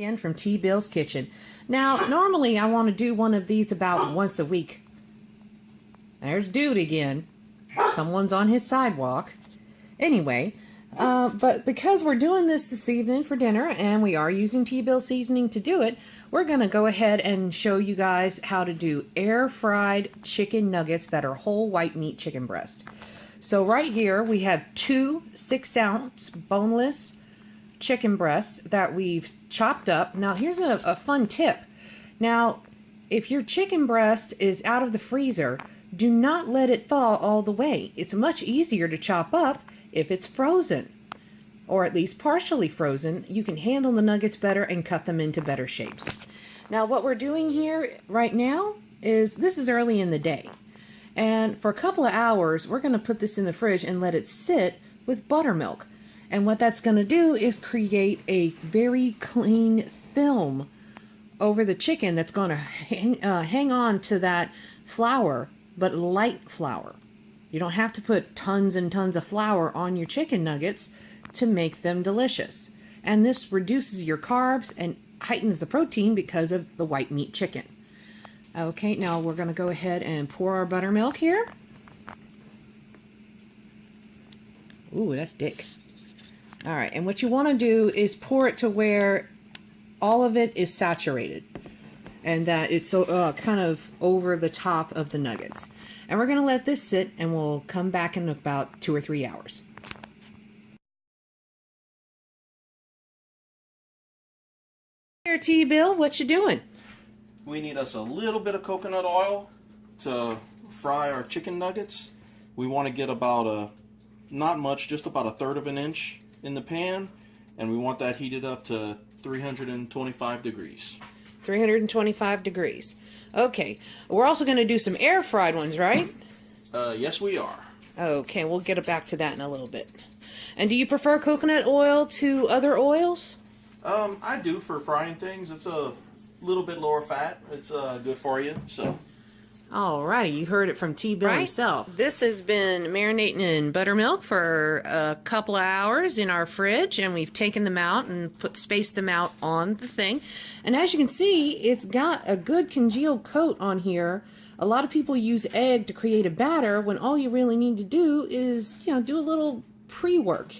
Again from T. Bill's Kitchen. Now, normally I want to do one of these about once a week. There's Dude again. Someone's on his sidewalk. Anyway, but because we're doing this evening for dinner, and we are using T. Bill seasoning to do it, we're going to go ahead and show you guys how to do air-fried chicken nuggets that are whole white meat chicken breast. So right here we have two 6-ounce boneless chicken breasts that we've chopped up. Now here's a fun tip. Now if your chicken breast is out of the freezer, do not let it thaw all the way. It's much easier to chop up if it's frozen, or at least partially frozen. You can handle the nuggets better and cut them into better shapes. Now what we're doing here right now is, this is early in the day, and for a couple of hours we're going to put this in the fridge and let it sit with buttermilk. And what that's going to do is create a very clean film over the chicken that's going to hang on to that flour, but light flour. You don't have to put tons and tons of flour on your chicken nuggets to make them delicious. And this reduces your carbs and heightens the protein because of the white meat chicken. Okay, now we're going to go ahead and pour our buttermilk here. Ooh, that's thick. All right, and what you want to do is pour it to where all of it is saturated and that it's kind of over the top of the nuggets. And we're going to let this sit, and we'll come back in about 2 or 3 hours. Here, T. Bill, what you doing? We need us a little bit of coconut oil to fry our chicken nuggets. We want to get about not much, just about 1/3 of an inch in the pan, and we want that heated up to 325 degrees. 325 degrees. Okay, we're also going to do some air fried ones, right? Yes, we are. Okay, we'll get back to that in a little bit. And do you prefer coconut oil to other oils? I do for frying things. It's a little bit lower fat. It's good for you, so. Alrighty, you heard it from T. Bill himself. This has been marinating in buttermilk for a couple of hours in our fridge, and we've taken them out and spaced them out on the thing. And as you can see, it's got a good congealed coat on here. A lot of people use egg to create a batter when all you really need to do is, do a little pre-work.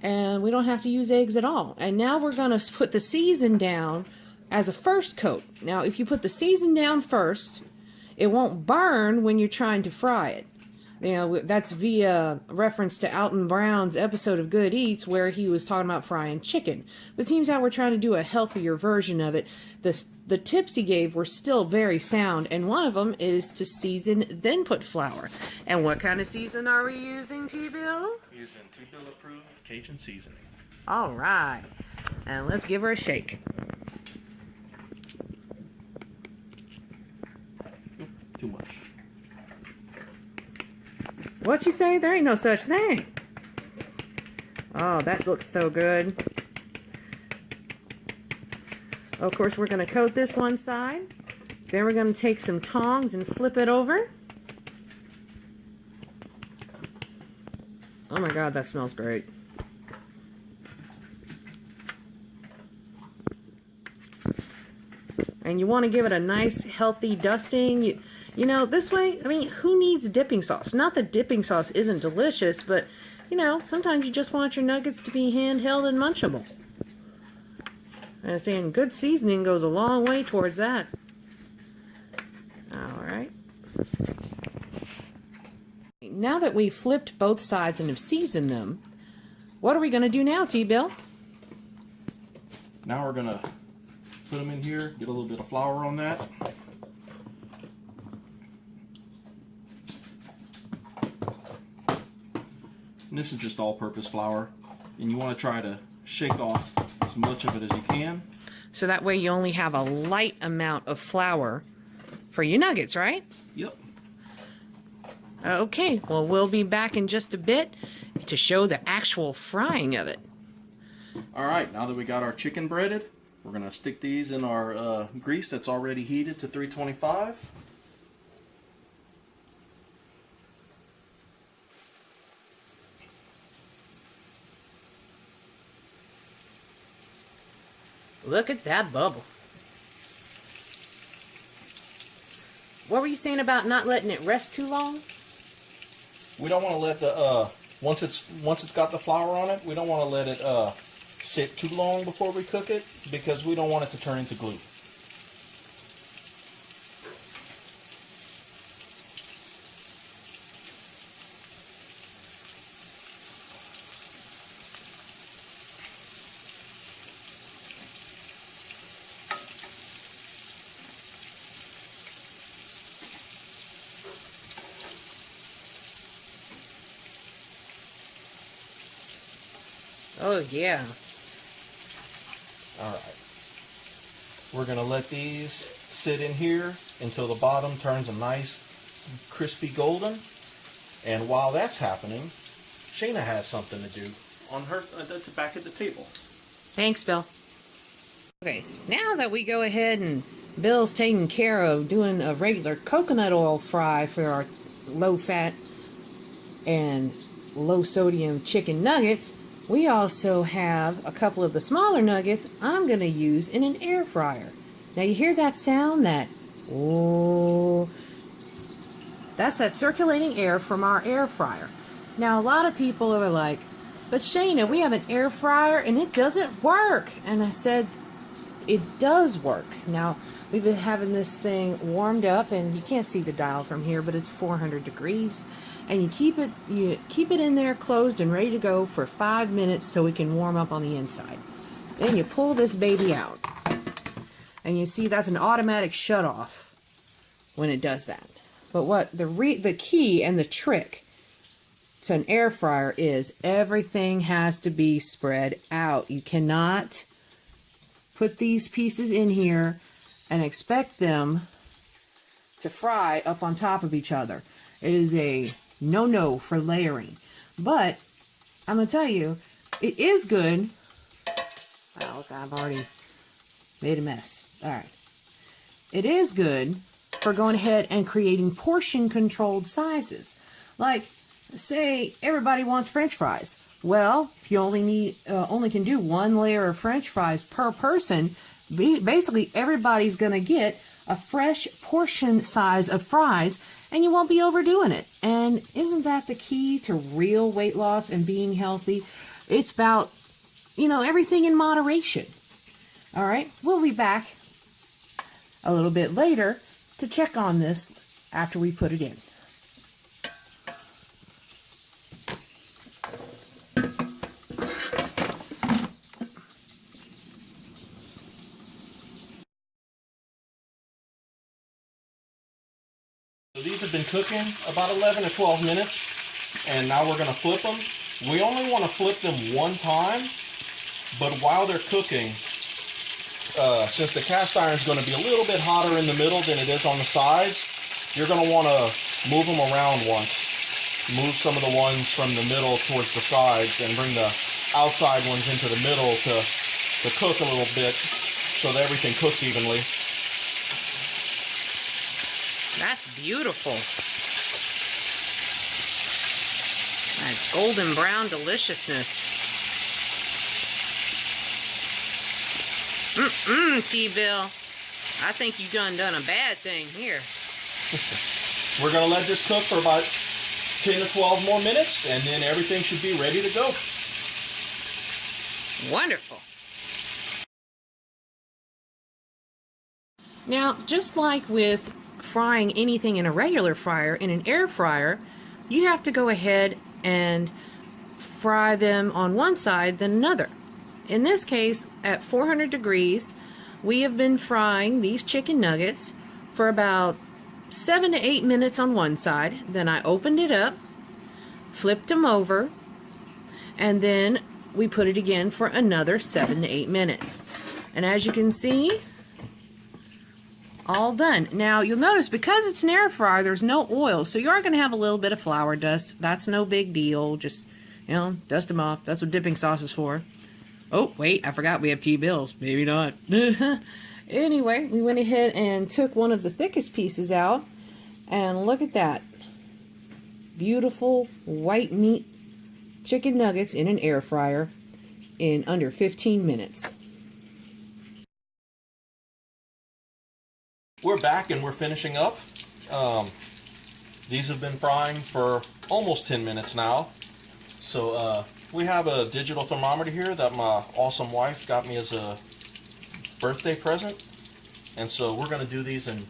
And we don't have to use eggs at all. And now we're going to put the season down as a first coat. Now, if you put the season down first, it won't burn when you're trying to fry it. That's via reference to Alton Brown's episode of Good Eats where he was talking about frying chicken. But it seems like we're trying to do a healthier version of it. The tips he gave were still very sound, and one of them is to season, then put flour. And what kind of season are we using, T. Bill? Using T. Bill approved Cajun seasoning. All right. And let's give her a shake. Too much. What you say? There ain't no such thing. Oh, that looks so good. Of course, we're going to coat this one side. Then we're going to take some tongs and flip it over. Oh my God, that smells great. And you want to give it a nice, healthy dusting. This way, who needs dipping sauce? Not that dipping sauce isn't delicious, but, sometimes you just want your nuggets to be handheld and munchable. And I'm saying good seasoning goes a long way towards that. All right. Now that we've flipped both sides and have seasoned them, what are we going to do now, T. Bill? Now we're going to put them in here, get a little bit of flour on that. And this is just all-purpose flour, and you want to try to shake off as much of it as you can. So that way you only have a light amount of flour for your nuggets, right? Yep. Okay, well, we'll be back in just a bit to show the actual frying of it. All right, now that we got our chicken breaded, we're going to stick these in our grease that's already heated to 325. Look at that bubble. What were you saying about not letting it rest too long? We don't want to let the once it's got the flour on it, we don't want to let it sit too long before we cook it because we don't want it to turn into glue. Oh, yeah. All right. We're going to let these sit in here until the bottom turns a nice crispy golden. And while that's happening, Shayna has something to do on her back at the table. Thanks, Bill. Okay, now that we go ahead and Bill's taking care of doing a regular coconut oil fry for our low-fat and low-sodium chicken nuggets, we also have a couple of the smaller nuggets I'm going to use in an air fryer. Now you hear that sound? That, oh, that's that circulating air from our air fryer. Now a lot of people are like, but Shayna, we have an air fryer and it doesn't work. And I said, it does work. Now we've been having this thing warmed up, and you can't see the dial from here, but it's 400 degrees. And you keep it in there closed and ready to go for 5 minutes so it can warm up on the inside. Then you pull this baby out, and you see that's an automatic shut off when it does that. But what the key and the trick to an air fryer is everything has to be spread out. You cannot put these pieces in here and expect them to fry up on top of each other. It is a no for layering. But I'm gonna tell you, it is good. Oh, I've already made a mess. All right. It is good for going ahead and creating portion controlled sizes. Like, say everybody wants French fries. Well, if you only can do one layer of French fries per person, basically everybody's gonna get a fresh portion size of fries, and you won't be overdoing it. And isn't that the key to real weight loss and being healthy? It's about, everything in moderation. All right, we'll be back a little bit later to check on this after we put it in. So these have been cooking about 11 or 12 minutes, and now we're going to flip them. We only want to flip them one time, but while they're cooking, since the cast iron is going to be a little bit hotter in the middle than it is on the sides, you're going to want to move them around once. Move some of the ones from the middle towards the sides and bring the outside ones into the middle to cook a little bit so that everything cooks evenly. That's beautiful. That golden brown deliciousness. T-Bill. I think you done a bad thing here. We're going to let this cook for about 10 to 12 more minutes, and then everything should be ready to go. Wonderful. Now, just like with frying anything in a regular fryer, in an air fryer, you have to go ahead and fry them on one side then another. In this case, at 400 degrees, we have been frying these chicken nuggets for about 7 to 8 minutes on one side. Then I opened it up, flipped them over, and then we put it again for another 7 to 8 minutes. And as you can see, all done. Now you'll notice because it's an air fryer, there's no oil, so you are going to have a little bit of flour dust. That's no big deal. Just, dust them off. That's what dipping sauce is for. Oh, wait, I forgot we have T-bills. Maybe not. Anyway, we went ahead and took one of the thickest pieces out, and look at that. Beautiful white meat chicken nuggets in an air fryer in under 15 minutes. we're back and we're finishing up. These have been frying for almost 10 minutes now. So we have a digital thermometer here that my awesome wife got me as a birthday present. And so we're going to do these and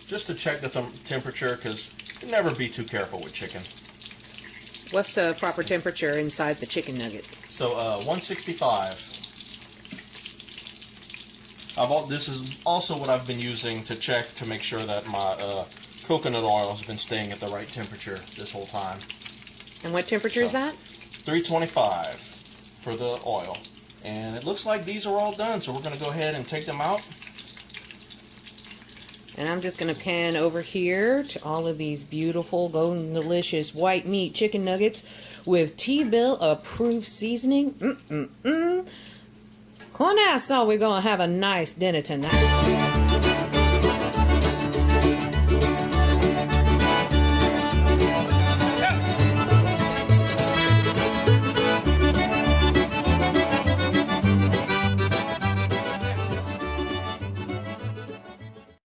just to check the temperature, because never be too careful with chicken. What's the proper temperature inside the chicken nugget? So 165. This is also what I've been using to check to make sure that my coconut oil has been staying at the right temperature this whole time. And what temperature is that? 325 for the oil. And it looks like these are all done, so we're going to go ahead and take them out. And I'm just going to pan over here to all of these beautiful, golden, delicious white meat chicken nuggets with T-Bill approved seasoning. Oh, now, so we're going to have a nice dinner tonight.